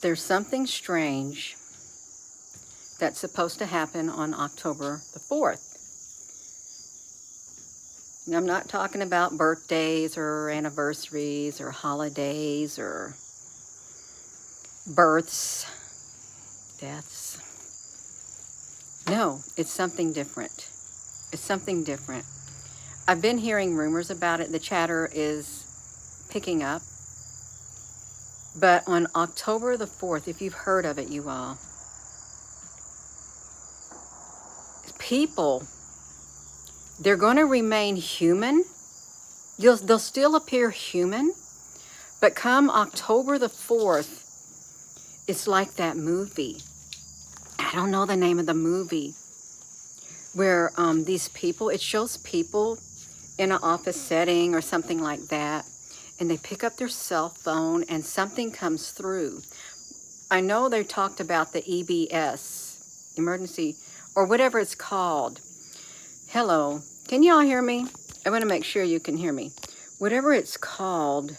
There's something strange that's supposed to happen on October the 4th. And I'm not talking about birthdays or anniversaries or holidays or births, deaths. No, it's something different. It's something different. I've been hearing rumors about it. The chatter is picking up. But on October the 4th, if you've heard of it, you all, people, they're going to remain human. They'll still appear human. But come October the 4th, it's like that movie. I don't know the name of the movie. Where these people, it shows people in an office setting or something like that. And they pick up their cell phone and something comes through. I know they talked about the EBS, emergency, or whatever it's called. Hello, can you all hear me? I want to make sure you can hear me. Whatever it's called,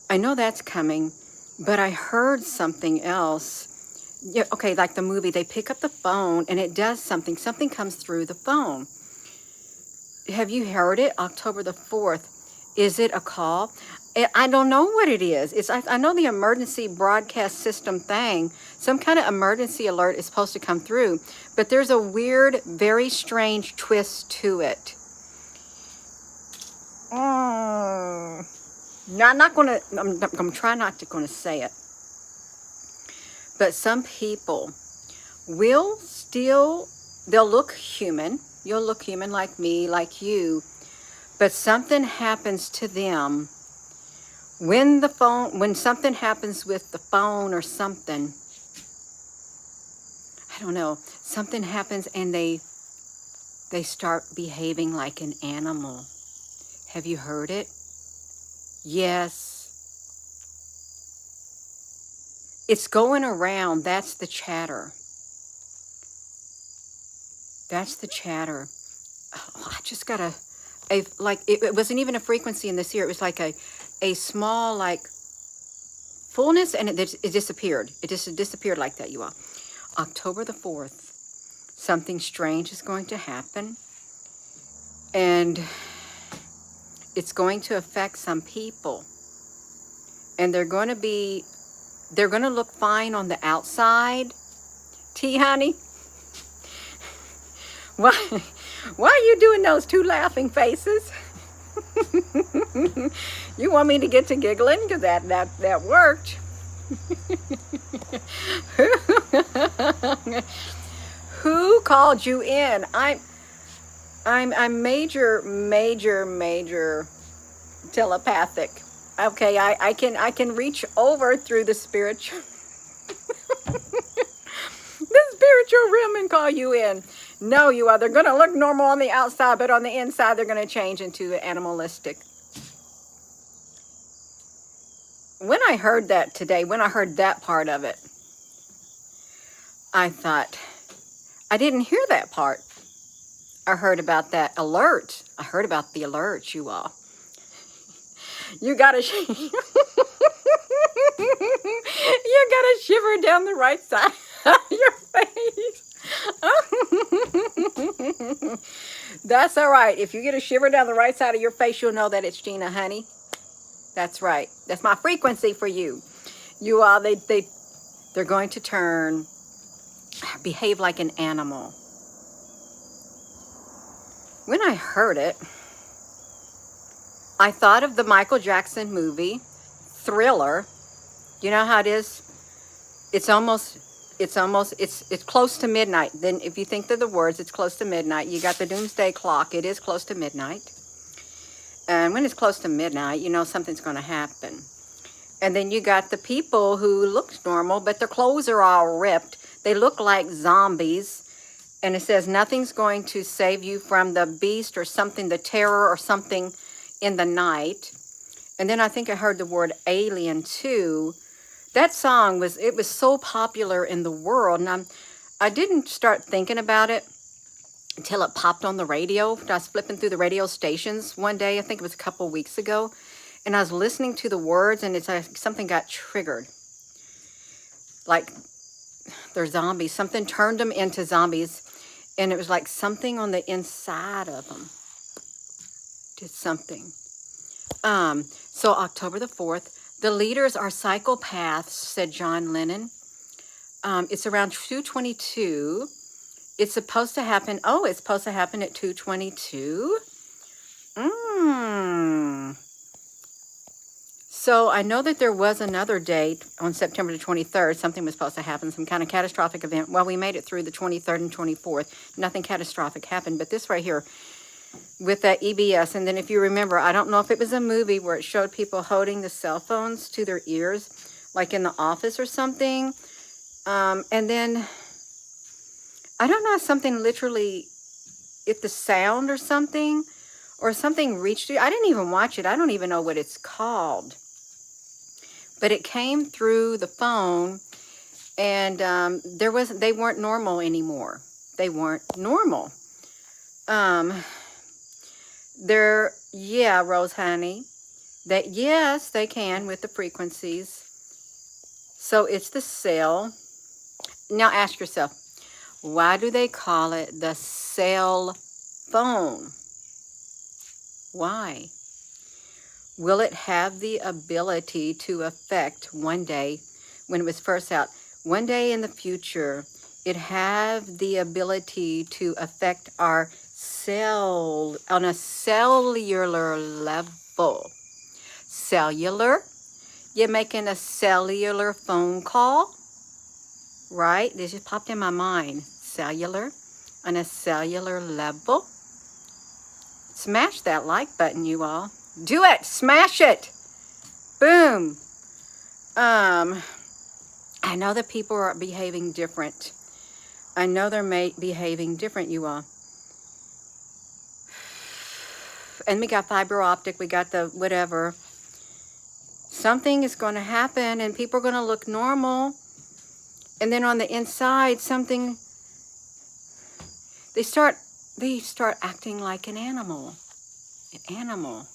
I know that's coming, but I heard something else. Yeah, okay, like the movie, they pick up the phone and it does something. Something comes through the phone. Have you heard it? October the 4th. Is it a call? I don't know what it is. I know the emergency broadcast system thing. Some kind of emergency alert is supposed to come through. But there's a weird, very strange twist to it. No, I'm not going to, I'm trying not to going to say it. But some people will still, they'll look human. You'll look human like me, like you. But something happens to them when something happens with the phone or something. I don't know. Something happens and they start behaving like an animal. Have you heard it? Yes. It's going around. That's the chatter. That's the chatter. Oh, I just got it wasn't even a frequency in this ear. It was like a small, like, fullness, and it disappeared. It just disappeared like that, you all. October the 4th, something strange is going to happen. And it's going to affect some people. And they're going to look fine on the outside. Tea, honey? Why are you doing those two laughing faces? You want me to get to giggling? Because that worked. Who called you in? I'm major telepathic. Okay, I can reach over through the spiritual the spiritual realm and call you in. No, you are. They're going to look normal on the outside, but on the inside, they're going to change into animalistic. When I heard that today, when I heard that part of it, I thought, I didn't hear that part. I heard about that alert. I heard about the alert, you all. You got to you got to shiver down the right side of your face. That's all right. If you get a shiver down the right side of your face, you'll know that it's Gina, honey. That's right. That's my frequency for you. You all, they're going to behave like an animal. When I heard it, I thought of the Michael Jackson movie, Thriller. You know how it is? It's close to midnight. Then if you think of the words, it's close to midnight. You got the doomsday clock. It is close to midnight. And when it's close to midnight, you know something's going to happen. And then you got the people who look normal, but their clothes are all ripped. They look like zombies. And it says nothing's going to save you from the beast or something, the terror or something in the night. And then I think I heard the word alien too. That song was so popular in the world. And I didn't start thinking about it until it popped on the radio. I was flipping through the radio stations one day, I think it was a couple weeks ago. And I was listening to the words and it's like something got triggered. like they're zombies. Something turned them into zombies, and it was like something on the inside of them did something. So October the 4th, the leaders are psychopaths, said John Lennon. It's around 2:22. It's supposed to happen. Oh, it's supposed to happen at 2:22. So I know that there was another date on September the 23rd. Something was supposed to happen, some kind of catastrophic event. Well, we made it through the 23rd and 24th. Nothing catastrophic happened. But this right here with that EBS, and then if you remember, I don't know if it was a movie where it showed people holding the cell phones to their ears, like in The Office or something. And then, I don't know if something literally, if the sound or something reached you. I didn't even watch it. I don't even know what it's called. But it came through the phone, and they weren't normal anymore. They weren't normal. Yeah, Rose Honey, that yes, they can with the frequencies. So it's the cell. Now ask yourself, why do they call it the cell phone? Why? Will it have the ability to affect one day, when it was first out, one day in the future, it have the ability to affect our cell on a cellular level? Cellular, you're making a cellular phone call, right? This just popped in my mind. Cellular, on a cellular level. Smash that like button, you all. Do it. Smash it. Boom. I know that people are behaving different. I know they're behaving different, you all. And we got fiber optic. We got the whatever. Something is going to happen, and people are going to look normal. And then on the inside, something, they start acting like an animal. An animal.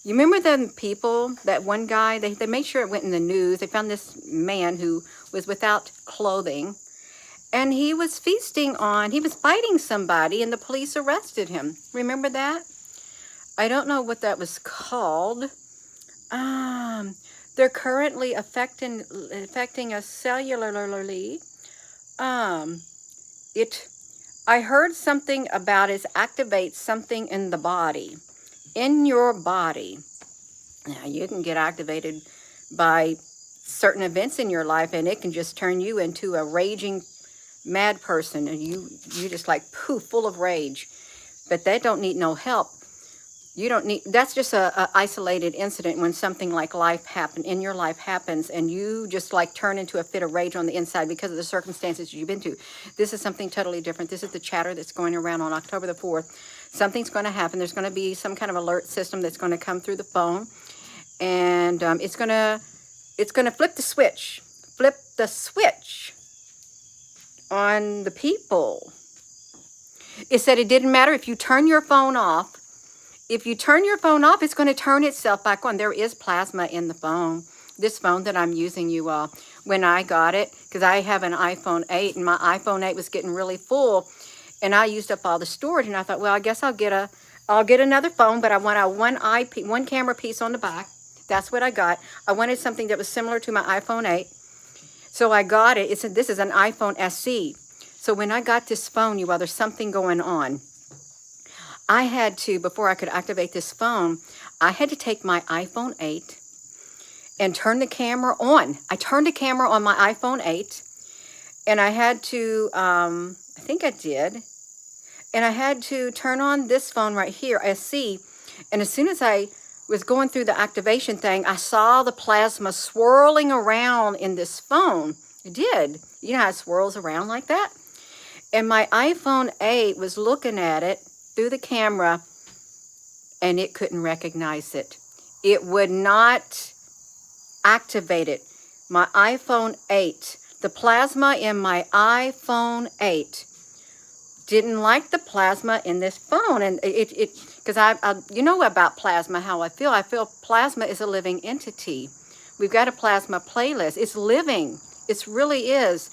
You remember the people, that one guy, they made sure it went in the news. They found this man who was without clothing, and he was feasting on, he was fighting somebody, and the police arrested him. Remember that? I don't know what that was called. They're currently affecting us cellularly. I heard something about it activates something in the body. In your body. Now, you can get activated by certain events in your life, and it can just turn you into a raging mad person, and you just like poof, full of rage. But that don't need no help. You don't need, that's just a isolated incident when something like in your life happens, and you just like turn into a fit of rage on the inside because of the circumstances you've been to. This is something totally different. This is the chatter that's going around on October the 4th. Something's going to happen. There's going to be some kind of alert system that's going to come through the phone, and it's going to flip the switch. Flip the switch on the people. It said it didn't matter if you turn your phone off. If you turn your phone off, it's going to turn itself back on. There is plasma in the phone. This phone that I'm using, you all, when I got it, because I have an iPhone 8, and my iPhone 8 was getting really full, and I used up all the storage, and I thought, well, I guess I'll get another phone, but I want a one camera piece on the back. That's what I got. I wanted something that was similar to my iPhone 8. So I got it. This is an iPhone SE. So when I got this phone, you all, there's something going on. I had to, before I could activate this phone, I had to take my iPhone 8 and turn the camera on. I turned the camera on my iPhone 8, and I had to, I think I did, and I had to turn on this phone right here, SC, and as soon as I was going through the activation thing, I saw the plasma swirling around in this phone. It did. You know how it swirls around like that? And my iPhone 8 was looking at it through the camera, and it couldn't recognize it. It would not activate it. My iPhone 8, the plasma in my iPhone 8 didn't like the plasma in this phone, and because I you know about plasma, how I feel. I feel plasma is a living entity. We've got a plasma playlist. It's living. It really is.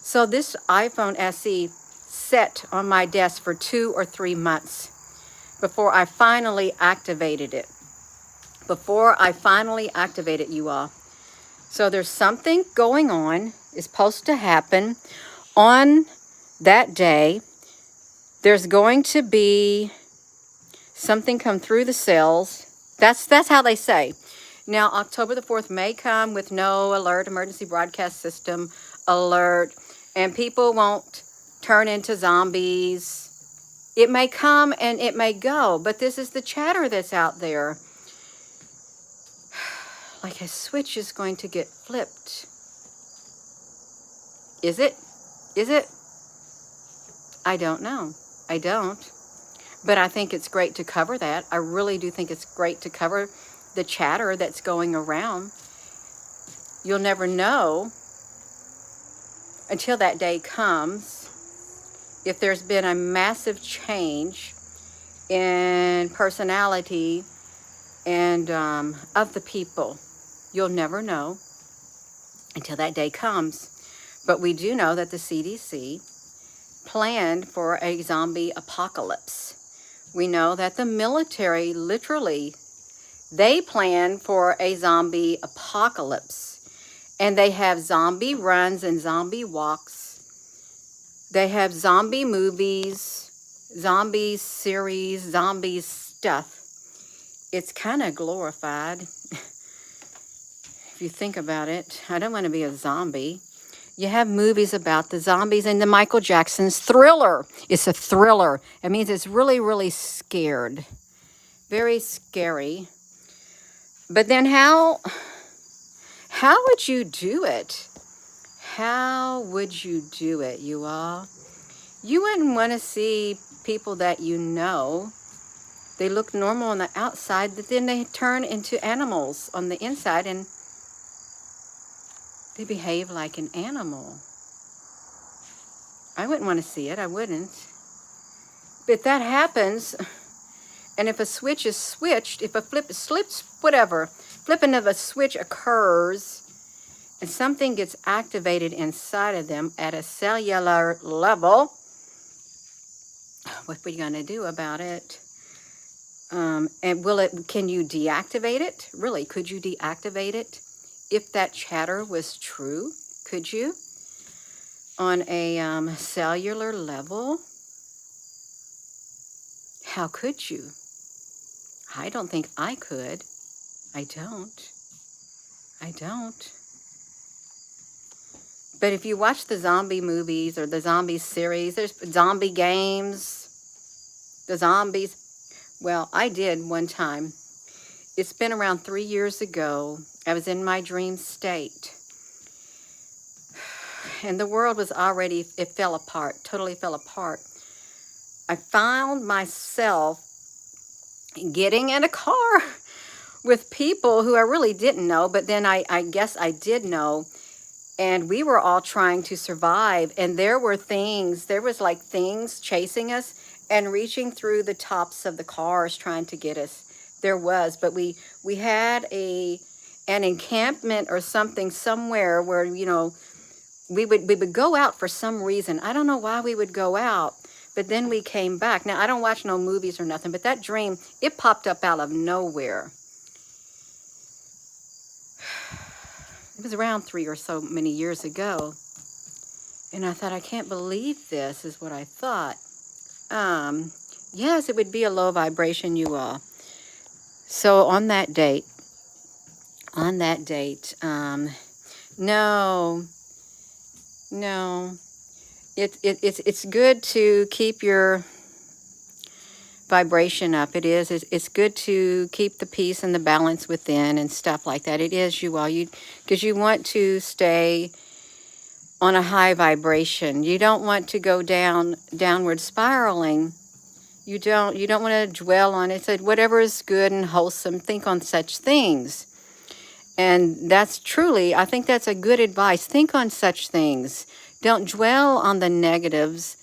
So this iPhone SE sat on my desk for 2 or 3 months before I finally activated it. You all. So there's something going on. It's supposed to happen on that day. There's going to be something come through the cells. That's how they say. Now, October the 4th may come with no alert, emergency broadcast system alert, and people won't turn into zombies. It may come and it may go, but this is the chatter that's out there. Like a switch is going to get flipped. Is it? Is it? I don't know. I don't. But I think it's great to cover that. I really do think it's great to cover the chatter that's going around. You'll never know until that day comes if there's been a massive change in personality and of the people. You'll never know until that day comes. But we do know that the CDC planned for a zombie apocalypse. We know that the military, literally, they plan for a zombie apocalypse. And they have zombie runs and zombie walks. They have zombie movies, zombie series, zombie stuff. It's kind of glorified. If you think about it, I don't want to be a zombie. You have movies about the zombies, and the Michael Jackson's Thriller. It's a thriller. It means it's really, really scared. Very scary. But then how would you do it? How would you do it, you all? You wouldn't want to see people that you know. They look normal on the outside, but then they turn into animals on the inside, and they behave like an animal. I wouldn't want to see it. I wouldn't. But if that happens, and if a switch is switched, if a flipping of a switch occurs, and something gets activated inside of them at a cellular level, what are you going to do about it? And can you deactivate it? Really, could you deactivate it? If that chatter was true, could you? On a cellular level? How could you? I don't think I could. I don't. But if you watch the zombie movies or the zombie series, there's zombie games, the zombies. Well, I did one time. It's been around 3 years ago. I was in my dream state. And the world was already, it fell apart, totally fell apart. I found myself getting in a car with people who I really didn't know, but then I guess I did know. And we were all trying to survive. And there was like things chasing us and reaching through the tops of the cars trying to get us. There was, but we had an encampment or something somewhere where, you know, we would go out for some reason. I don't know why we would go out, but then we came back. Now, I don't watch no movies or nothing, but that dream, it popped up out of nowhere. It was around 3 or so many years ago. And I thought, I can't believe this, is what I thought. Yes, it would be a low vibration, you all. So on that date, no, it's good to keep your vibration up. It is. It's good to keep the peace and the balance within and stuff like that. It is, you all. Because you want to stay on a high vibration. You don't want to go downward spiraling. You don't want to dwell on it. So whatever is good and wholesome, think on such things. And that's truly, I think that's a good advice. Think on such things. Don't dwell on the negatives.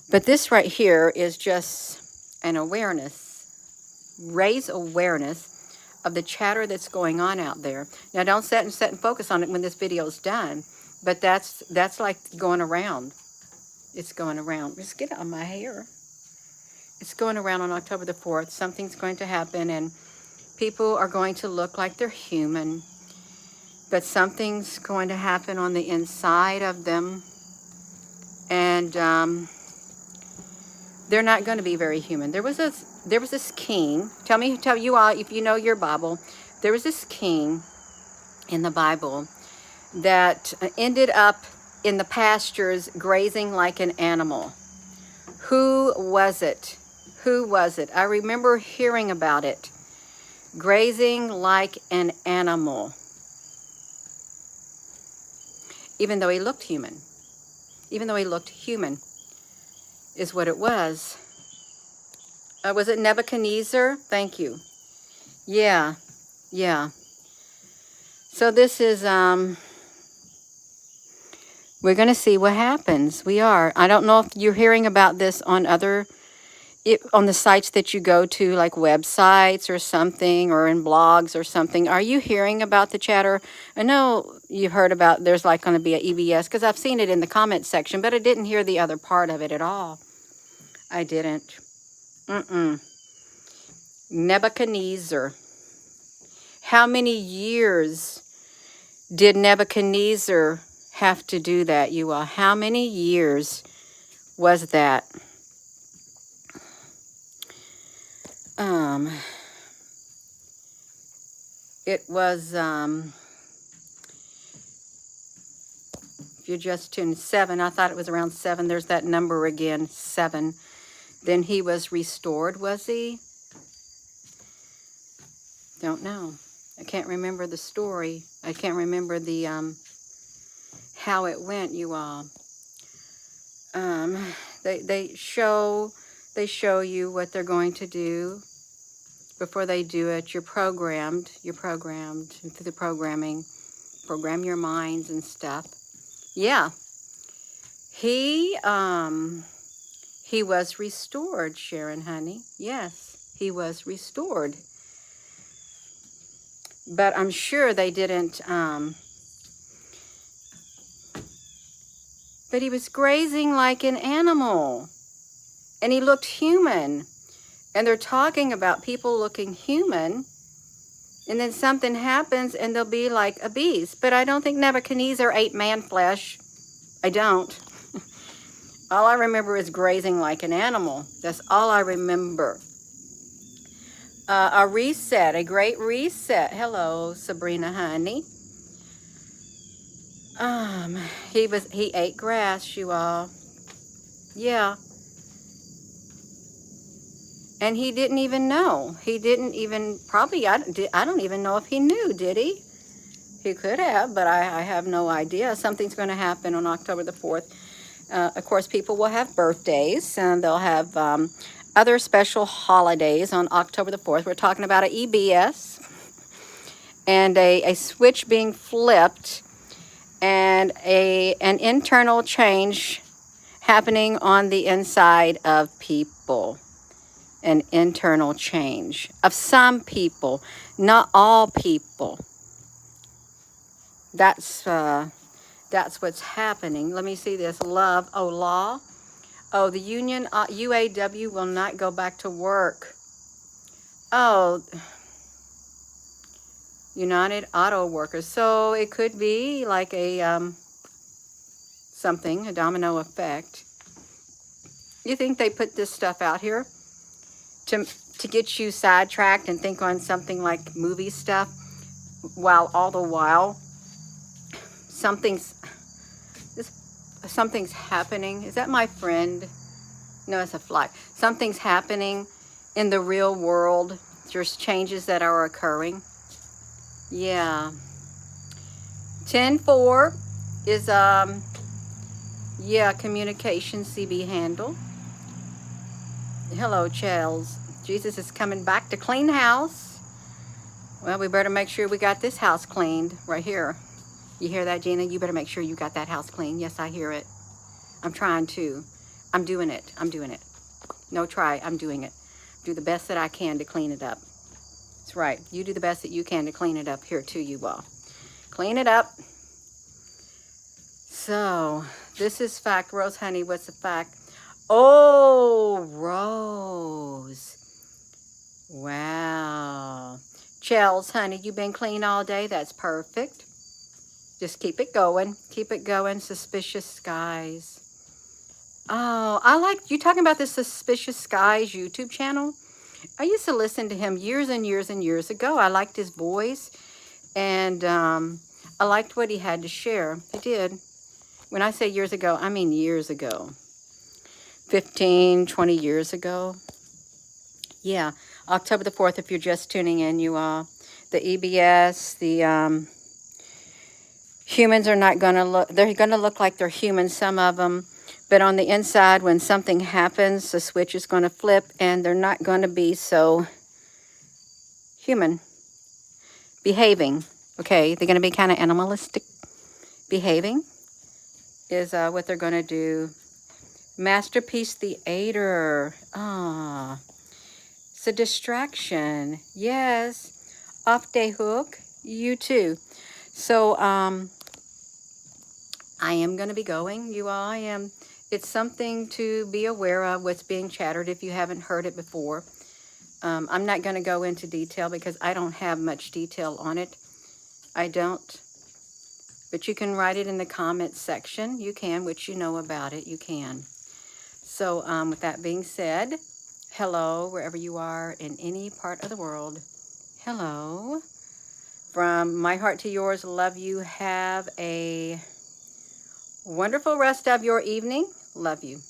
But this right here is just an awareness. Raise awareness of the chatter that's going on out there. Now, don't sit and focus on it when this video is done, but that's like going around. It's going around. Just get out of my hair. It's going around on October the 4th. Something's going to happen, and people are going to look like they're human, but something's going to happen on the inside of them, and they're not going to be very human. There was this king. Tell you all if you know your Bible. There was this king in the Bible that ended up in the pastures grazing like an animal. Who was it? Who was it? I remember hearing about it. Grazing like an animal. Even though he looked human. Even though he looked human is what it was. Was it Nebuchadnezzar? Thank you. Yeah. Yeah. So this is, we're going to see what happens. We are. I don't know if you're hearing about this on on the sites that you go to, like websites or something, or in blogs or something. Are you hearing about the chatter? I know you've heard about there's like going to be a EBS, because I've seen it in the comments section, but I didn't hear the other part of it at all. I didn't. Nebuchadnezzar. How many years did Nebuchadnezzar have to do that, you all? How many years was that? It was, if you're just tuned, 7. I thought it was around 7. There's that number again, 7. Then he was restored, was he? Don't know. I can't remember the story. I can't remember the, how it went, you all. They show you what they're going to do. Before they do it, you're programmed through the programming. Program your minds and stuff. Yeah. He was restored, Sharon, honey. Yes, he was restored. But I'm sure they didn't, but he was grazing like an animal. And he looked human. And they're talking about people looking human. And then something happens and they'll be like a beast. But I don't think Nebuchadnezzar ate man flesh. I don't. All I remember is grazing like an animal. That's all I remember. A reset, a great reset. Hello, Sabrina, honey. He ate grass, you all. Yeah. And he didn't even know. He didn't even, probably, I don't even know if he knew, did he? He could have, but I have no idea. Something's going to happen on October the 4th. Of course, people will have birthdays, and they'll have other special holidays on October the 4th. We're talking about an EBS and a switch being flipped and an internal change happening on the inside of people. An internal change of some people, not all people. That's what's happening. Let me see this. Love. Oh, law. Oh, the union UAW will not go back to work. Oh, United Auto Workers. So it could be like a a domino effect. You think they put this stuff out here to get you sidetracked and think on something like movie stuff, while all the while something's happening? Is that my friend? No, it's a fly. Something's happening in the real world. There's changes that are occurring. Yeah. 10-4 is communication CB handle. Hello, Charles. Jesus is coming back to clean house. Well, we better make sure we got this house cleaned right here. You hear that, Gina? You better make sure you got that house clean. Yes, I hear it. I'm trying to. I'm doing it. I'm doing it. No try. I'm doing it. Do the best that I can to clean it up. That's right. You do the best that you can to clean it up. Here too, you all. Clean it up. So, this is fact. Rose, honey, what's the fact? Oh, Rose. Wow. Chels, honey, you been clean all day? That's perfect. Just keep it going. Keep it going. Suspicious Skies. Oh, I like you talking about the Suspicious Skies YouTube channel. I used to listen to him years and years and years ago. I liked his voice, and I liked what he had to share. I did. When I say years ago, I mean years ago. 15, 20 years ago. Yeah, October the 4th, if you're just tuning in, you all. The EBS, the humans are not going to look, they're going to look like they're human, some of them. But on the inside, when something happens, the switch is going to flip, and they're not going to be so human behaving. Okay, they're going to be kind of animalistic behaving is what they're going to do. Masterpiece Theater. Ah, it's a distraction. Yes. Off day hook. You too. So I am going to be going. You all, I am. It's something to be aware of what's being chattered if you haven't heard it before. I'm not going to go into detail because I don't have much detail on it. I don't. But you can write it in the comments section. You can, which you know about it. You can. So with that being said, hello, wherever you are in any part of the world. Hello. From my heart to yours, love you. Have a wonderful rest of your evening. Love you.